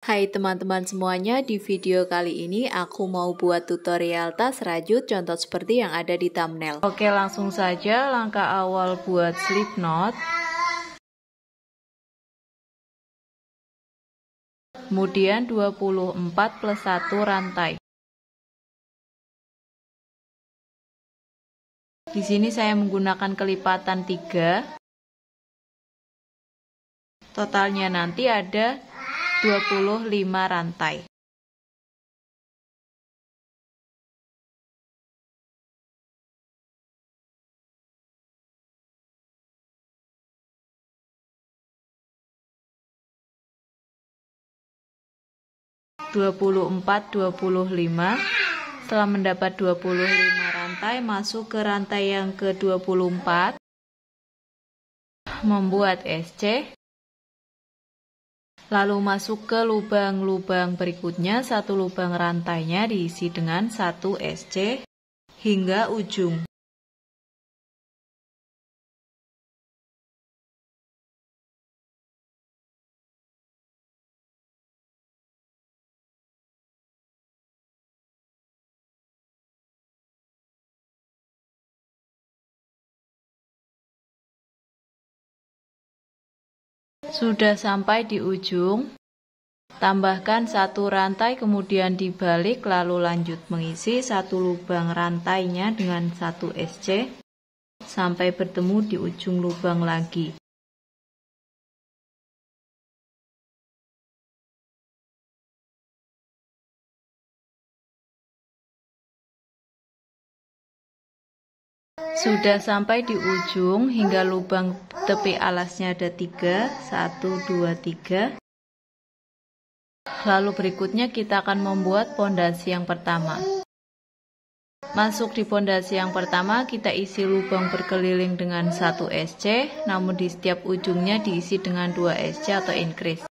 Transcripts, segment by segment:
Hai teman-teman semuanya, di video kali ini aku mau buat tutorial tas rajut contoh seperti yang ada di thumbnail. Oke, langsung saja langkah awal buat slip knot. Kemudian 24 plus 1 rantai. Di sini saya menggunakan kelipatan 3. Totalnya nanti ada 25 rantai. Setelah mendapat 25 rantai, masuk ke rantai yang ke-24, membuat SC, lalu masuk ke lubang-lubang berikutnya. Satu lubang rantainya diisi dengan 1 SC hingga ujung. Sudah sampai di ujung, tambahkan 1 rantai, kemudian dibalik, lalu lanjut mengisi 1 lubang rantainya dengan 1 SC sampai bertemu di ujung lubang lagi. Sudah sampai di ujung hingga lubang tepi alasnya ada 3, 1, 2, 3. Lalu berikutnya kita akan membuat pondasi yang pertama. Masuk di pondasi yang pertama, kita isi lubang berkeliling dengan 1 SC, namun di setiap ujungnya diisi dengan 2 SC atau increase.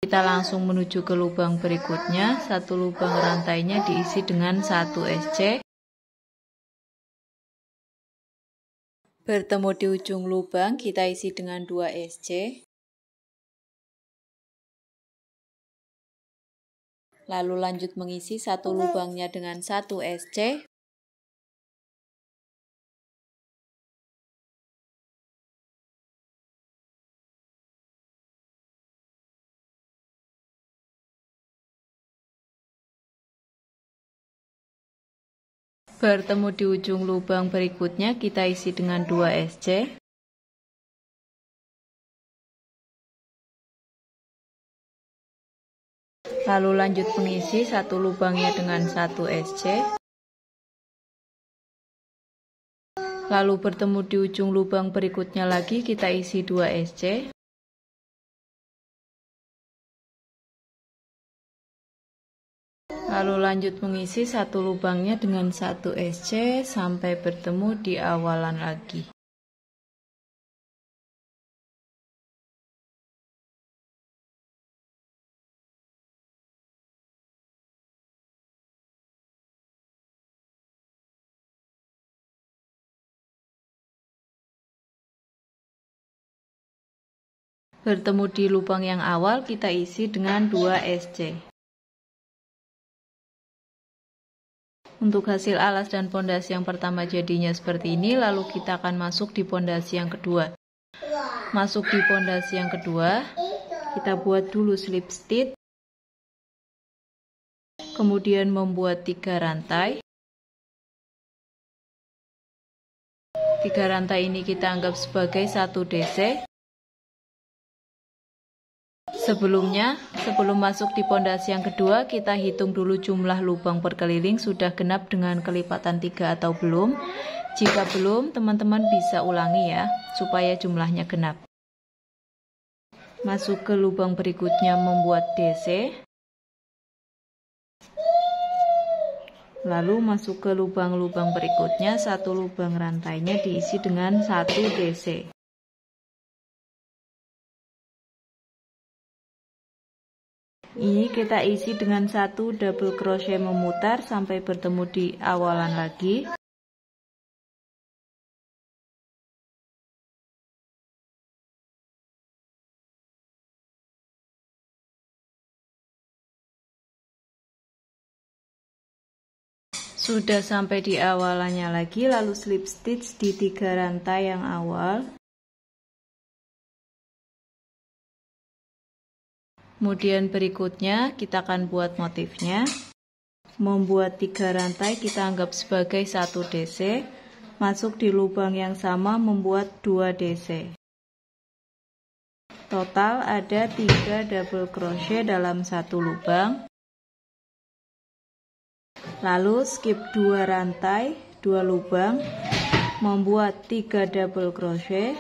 Kita langsung menuju ke lubang berikutnya, 1 lubang rantainya diisi dengan 1 SC. Bertemu di ujung lubang, kita isi dengan 2 SC. Lalu lanjut mengisi 1 lubangnya dengan 1 SC. Bertemu di ujung lubang berikutnya, kita isi dengan 2 SC. Lalu lanjut mengisi 1 lubangnya dengan 1 SC. Lalu bertemu di ujung lubang berikutnya lagi, kita isi 2 SC. Lalu lanjut mengisi 1 lubangnya dengan 1 SC sampai bertemu di awalan lagi. Bertemu di lubang yang awal, kita isi dengan 2 SC. Untuk hasil alas dan pondasi yang pertama jadinya seperti ini, lalu kita akan masuk di pondasi yang kedua. Masuk di pondasi yang kedua, kita buat dulu slip stitch, kemudian membuat 3 rantai. 3 rantai ini kita anggap sebagai 1 DC. Sebelum masuk di pondasi yang kedua, kita hitung dulu jumlah lubang berkeliling sudah genap dengan kelipatan 3 atau belum. Jika belum, teman-teman bisa ulangi ya, supaya jumlahnya genap. Masuk ke lubang berikutnya membuat DC. Lalu masuk ke lubang-lubang berikutnya, 1 lubang rantainya diisi dengan 1 DC. Ini kita isi dengan 1 double crochet memutar sampai bertemu di awalan lagi. Sudah sampai di awalannya lagi, lalu slip stitch di 3 rantai yang awal. Kemudian berikutnya kita akan buat motifnya. Membuat 3 rantai kita anggap sebagai 1 DC. Masuk di lubang yang sama membuat 2 DC. Total ada 3 double crochet dalam 1 lubang. Lalu skip 2 rantai, 2 lubang, membuat 3 double crochet.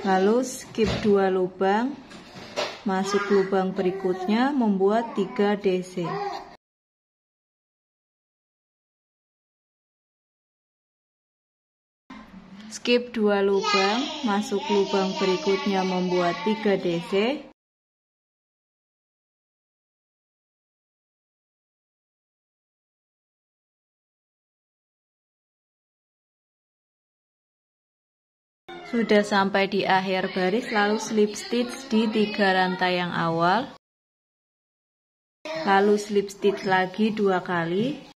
Lalu skip 2 lubang, masuk lubang berikutnya membuat 3 DC. Skip 2 lubang, masuk lubang berikutnya membuat 3 DC. Sudah sampai di akhir baris, lalu slip stitch di 3 rantai yang awal. Lalu slip stitch lagi 2 kali.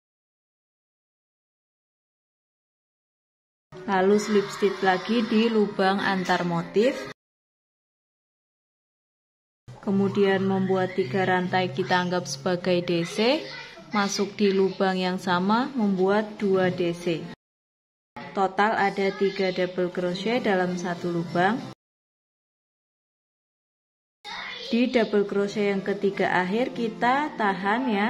Lalu slip stitch lagi di lubang antar motif. Kemudian membuat 3 rantai kita anggap sebagai DC. Masuk di lubang yang sama membuat 2 DC. Total ada 3 double crochet dalam 1 lubang. Di double crochet yang ketiga akhir kita tahan ya.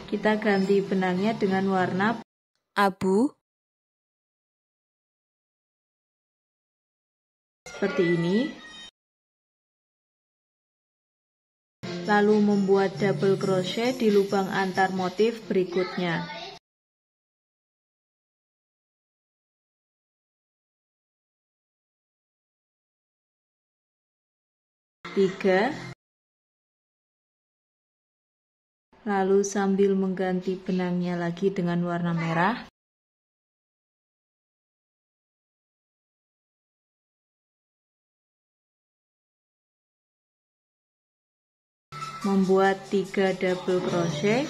Kita ganti benangnya dengan warna abu. Seperti ini. Lalu membuat double crochet di lubang antar motif berikutnya. Tiga. Lalu sambil mengganti benangnya lagi dengan warna merah. Membuat 3 double crochet.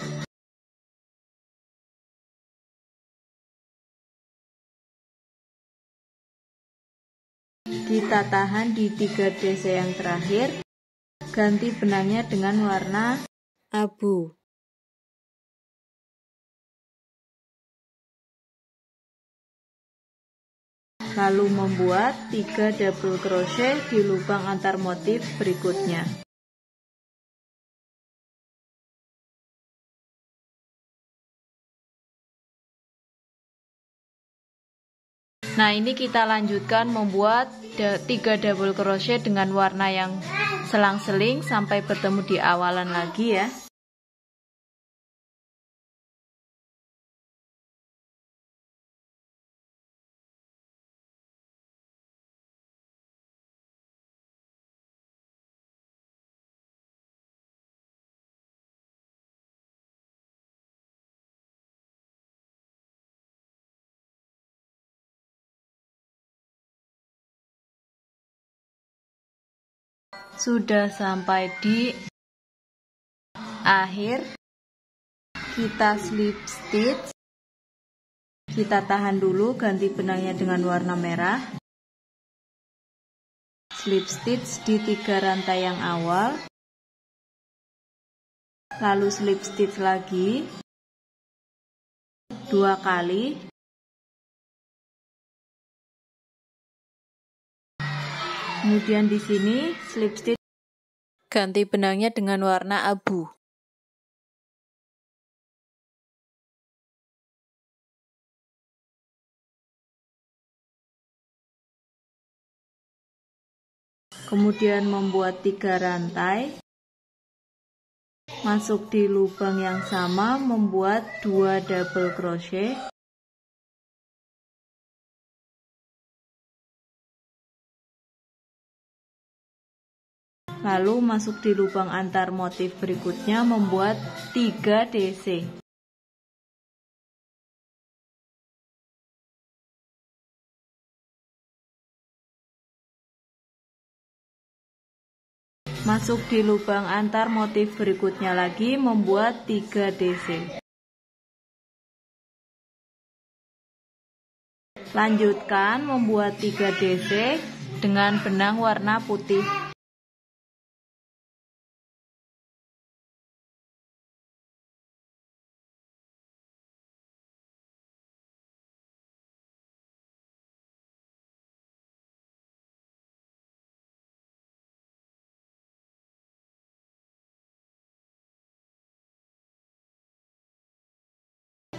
Kita tahan di 3 DC yang terakhir. Ganti benangnya dengan warna abu. Lalu membuat 3 double crochet di lubang antar motif berikutnya. Nah, ini kita lanjutkan membuat 3 double crochet dengan warna yang selang-seling sampai bertemu di awalan lagi ya. Sudah sampai di akhir, kita slip stitch. Kita tahan dulu, ganti benangnya dengan warna merah. Slip stitch di 3 rantai yang awal. Lalu slip stitch lagi 2 kali. Kemudian di sini slip stitch, ganti benangnya dengan warna abu. Kemudian membuat 3 rantai. Masuk di lubang yang sama membuat 2 double crochet. Lalu masuk di lubang antar motif berikutnya membuat 3 DC. Masuk di lubang antar motif berikutnya lagi, membuat 3 DC. Lanjutkan membuat 3 DC dengan benang warna putih.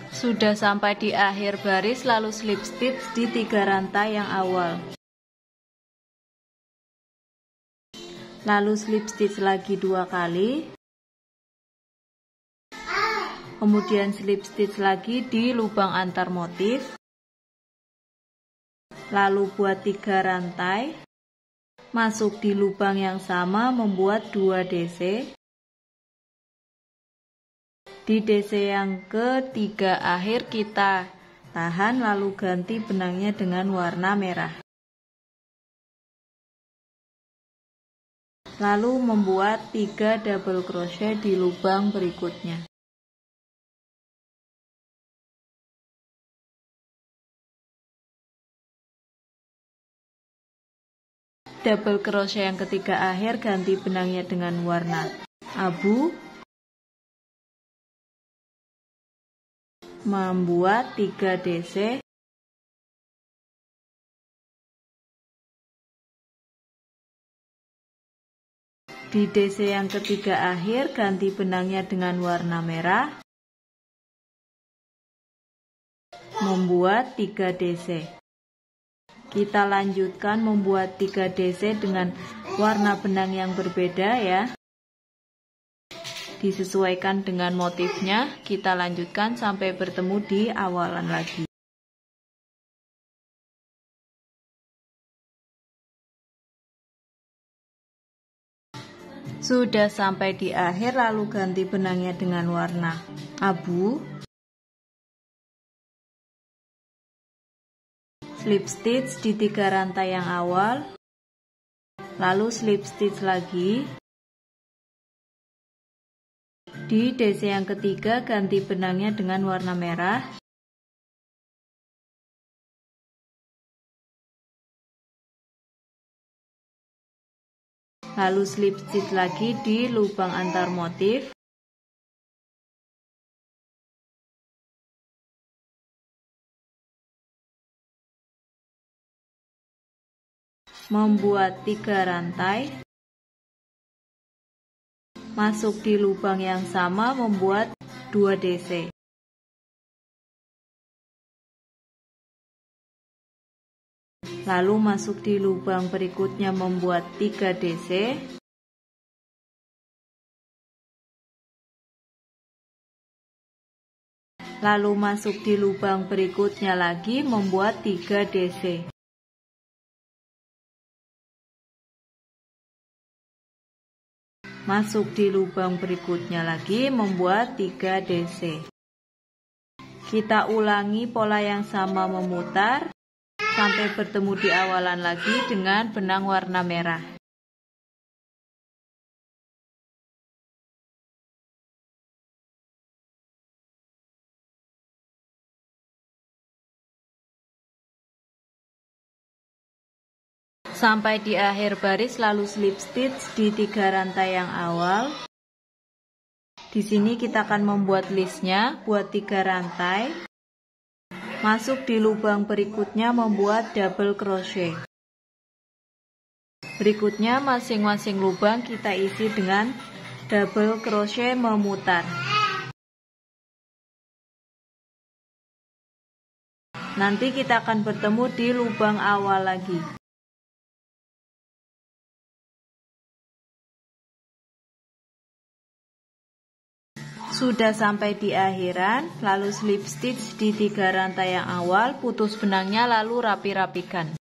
Sudah sampai di akhir baris, lalu slip stitch di 3 rantai yang awal. Lalu slip stitch lagi 2 kali. Kemudian slip stitch lagi di lubang antar motif. Lalu buat 3 rantai. Masuk di lubang yang sama, membuat 2 DC. Di DC yang ketiga akhir kita tahan, lalu ganti benangnya dengan warna merah. Lalu membuat 3 double crochet di lubang berikutnya. Double crochet yang ketiga akhir, ganti benangnya dengan warna abu. Membuat 3 DC. Di DC yang ketiga akhir, ganti benangnya dengan warna merah. Membuat 3 DC. Kita lanjutkan membuat 3 DC dengan warna benang yang berbeda ya. Disesuaikan dengan motifnya, kita lanjutkan sampai bertemu di awalan lagi. Sudah sampai di akhir, lalu ganti benangnya dengan warna abu. Slip stitch di 3 rantai yang awal. Lalu slip stitch lagi. Di DC yang ketiga, ganti benangnya dengan warna merah. Lalu slip stitch lagi di lubang antar motif. Membuat 3 rantai. Masuk di lubang yang sama, membuat 2 DC. Lalu masuk di lubang berikutnya, membuat 3 DC. Lalu masuk di lubang berikutnya lagi, membuat 3 DC. Masuk di lubang berikutnya lagi, membuat 3 DC. Kita ulangi pola yang sama, memutar sampai bertemu di awalan lagi dengan benang warna merah. Sampai di akhir baris, lalu slip stitch di 3 rantai yang awal. Di sini kita akan membuat listnya, buat 3 rantai. Masuk di lubang berikutnya, membuat double crochet. Berikutnya masing-masing lubang kita isi dengan double crochet memutar. Nanti kita akan bertemu di lubang awal lagi. Sudah sampai di akhiran, lalu slip stitch di 3 rantai yang awal, putus benangnya lalu rapi-rapikan.